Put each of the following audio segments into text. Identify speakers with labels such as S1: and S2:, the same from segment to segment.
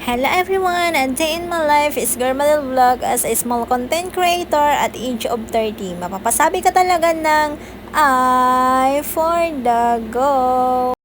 S1: Hello everyone! A day in my life is Girl Madel Vlog as a small content creator at age of 30. Mapapasabi ka talaga ng I for the go!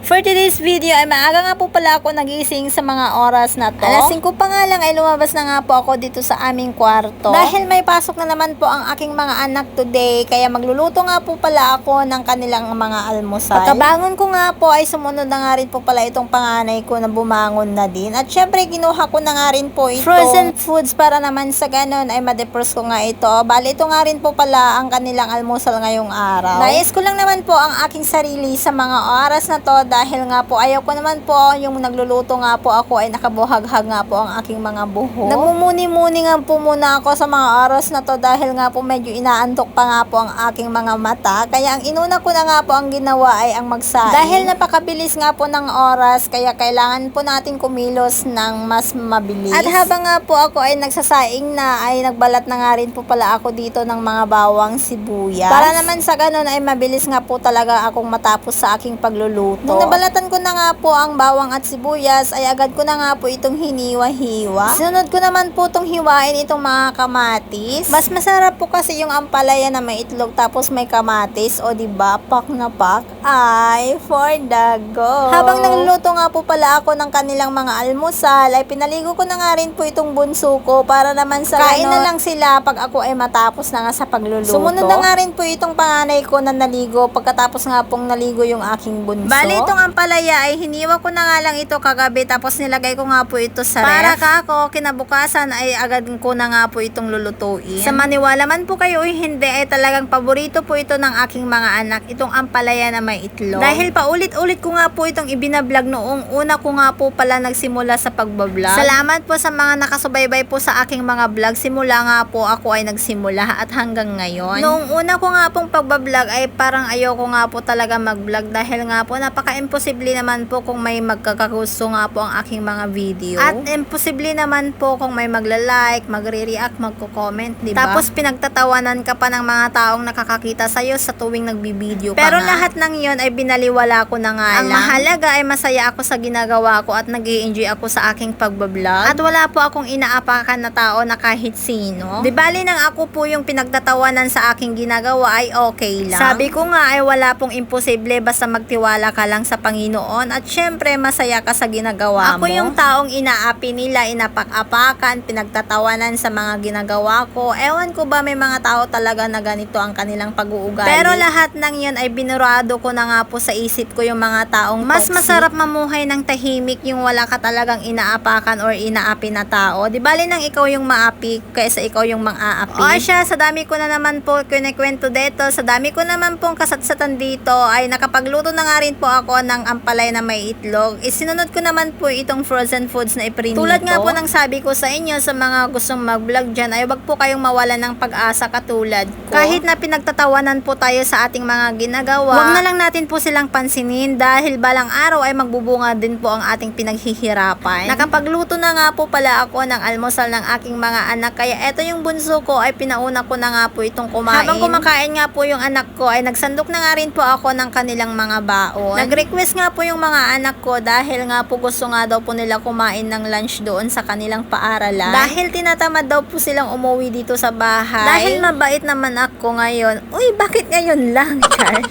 S1: For today's video ay maaga nga po pala ako nagising sa mga oras na to. Alas 5 pa nga lang ay lumabas na nga po ako dito sa aming kwarto. Dahil may pasok na naman po ang aking mga anak today, kaya magluluto nga po pala ako ng kanilang mga almusal. Pagkabangon ko nga po ay sumunod na nga rin po pala itong panganay ko na bumangon na din. At syempre kinuha ko na nga rin po itong frozen foods para naman sa ganun ay ma-defrost ko nga ito. Bali ito nga rin po pala ang kanilang almusal ngayong araw. Nais ko lang naman po ang aking sarili sa mga oras na to dahil nga po ayaw ko naman po yung nagluluto nga po ako ay nakabuhaghag nga po ang aking mga buhok. Nagmumuni-muni nga po muna ako sa mga oras na to dahil nga po medyo inaantok pa nga po ang aking mga mata. Kaya ang inuna ko na nga po ang ginawa ay ang magsaing. Dahil napakabilis nga po ng oras kaya kailangan po natin kumilos ng mas mabilis. At habang nga po ako ay nagsasaing na ay nagbalat na nga rin po pala ako dito ng mga bawang sibuyas. Para naman sa ganun ay mabilis nga po talaga akong matapos sa aking pagluluto. Nabalatan ko na nga po ang bawang at sibuyas ay agad ko na nga po itong hiniwa-hiwa. Sunod ko naman po itong hiwain itong mga kamatis. Mas masarap po kasi yung ampalaya na may itlog tapos may kamatis. O diba, pak na pak. Ay, for the go. Habang nagluluto nga po pala ako ng kanilang mga almusal, ay pinaligo ko na nga rin po itong bunso ko para naman sa kain na lang sila pag ako ay matapos na nga sa pagluluto. Sumunod na nga rin po itong panganay ko na naligo pagkatapos nga pong naligo yung aking bunso. Bali itong ampalaya ay hiniwa ko na nga lang ito kagabi tapos nilagay ko nga po ito sa ref. Para ka ako kinabukasan ay agad ko na nga po itong lulutuin. Sa maniwala man po kayo ay hindi ay talagang paborito po ito ng aking mga anak, itong ampalaya na may itlog. Dahil paulit-ulit ko nga po itong ibinablog noong una ko nga po pala nagsimula sa pagbablog. Salamat po sa mga nakasubaybay po sa aking mga vlog. Simula nga po ako ay nagsimula at hanggang ngayon. Noong una ko nga pong pagbablog ay parang ayoko nga po talaga mag-vlog dahil nga po napaka-imposible naman po kung may magkakagusto nga po ang aking mga video. At imposible naman po kung may magla-like, magre-react, magko-comment, diba? Tapos pinagtatawanan ka pa ng mga taong nakakakita sa'yo sa tuwing nagbibideo ka. Pero lahat ng yon ay binaliwala ko na nga lang. Ang mahalaga ay masaya ako sa ginagawa ko at nag-i-enjoy ako sa aking pagbablog. At wala po akong inaapakan na tao na kahit sino. Di bali nang ako po yung pinagtatawanan sa aking ginagawa ay okay lang. Sabi ko nga ay wala pong imposible basta magtiwala ka lang sa Panginoon at syempre masaya ka sa ginagawa mo. Ako yung taong inaapi nila, inapak-apakan, pinagtatawanan sa mga ginagawa ko. Ewan ko ba may mga tao talaga na ganito ang kanilang pag-uugali. Pero lahat ng yun ay binurado ko na nga po sa isip ko yung mga taong mas masarap mamuhay ng tahimik yung wala ka talagang inaapakan or inaapi na tao. Di bali nang ikaw yung maapi kaysa ikaw yung mang-aapi. O siya, sa dami ko na naman po kinikwento dito, sa dami ko naman pong kasatsatan dito ay nakapagluto na nga rin po ako ng ampalay na may itlog. Isinunod ko naman po itong frozen foods na iprinito. Tulad nga po ng sabi ko sa inyo sa mga gustong mag-vlog dyan ay wag po kayong mawalan ng pag-asa katulad ko. Kahit na pinagtatawanan po tayo sa ating mga ginagawa, wag na lang natin po silang pansinin dahil balang araw ay magbubunga din po ang ating pinaghihirapan. Nakapagluto na nga po pala ako ng almusal ng aking mga anak kaya eto yung bunso ko ay pinauna ko na nga po itong kumain. Habang kumakain nga po yung anak ko ay nagsandok na nga rin po ako ng kanilang mga baon. Nag-request nga po yung mga anak ko dahil nga po gusto nga daw po nila kumain ng lunch doon sa kanilang paaralan. Dahil tinatamad daw po silang umuwi dito sa bahay. Dahil mabait naman ako ngayon. Uy, bakit ngayon lang, Char?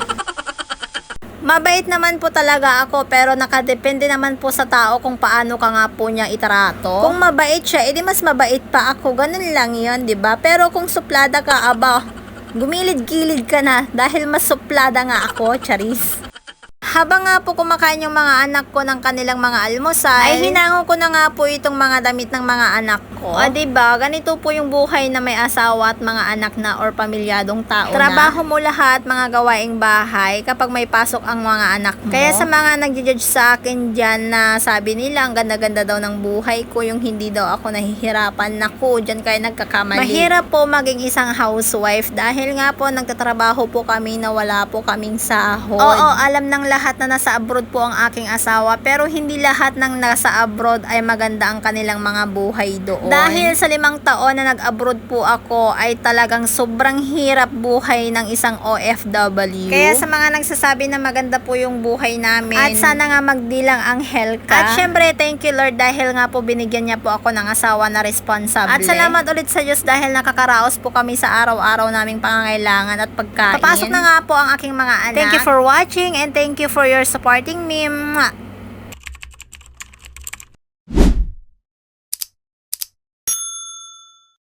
S1: Mabait naman po talaga ako pero nakadepende naman po sa tao kung paano ka nga po niya itrato. Kung mabait siya, edi mas mabait pa ako. Ganun lang yun, diba? Pero kung suplada ka, aba, gumilid-gilid ka na dahil mas suplada nga ako, charis. Habang nga po kumakain yung mga anak ko ng kanilang mga almusal, ay hinango ko na nga po itong mga damit ng mga anak ko. O diba, ganito po yung buhay na may asawa at mga anak na or pamilyadong tao na. Trabaho mo lahat, mga gawaing bahay kapag may pasok ang mga anak mo. Kaya sa mga nag-judge sa akin dyan na sabi nila ang ganda-ganda daw ng buhay ko, yung hindi daw ako nahihirapan, naku, dyan kayo nagkakamali. Mahirap po maging isang housewife dahil nga po nagtatrabaho po kami na wala po kaming sahod. Oo, alam ng lahat lahat na nasa abroad po ang aking asawa, pero hindi lahat ng nasa abroad ay maganda ang kanilang mga buhay doon. Dahil sa 5 taon na nag-abroad po ako ay talagang sobrang hirap buhay ng isang OFW. Kaya sa mga nagsasabi na maganda po yung buhay namin, at sana nga magdilang anghel ka. At syempre, thank you Lord dahil nga po binigyan niya po ako ng asawa na responsable. At salamat ulit sa Diyos dahil nakakaraos po kami sa araw-araw naming pangangailangan at pagkain. Papasok na nga po ang aking mga anak. Thank you for watching and thank you for your supporting me. Mwah!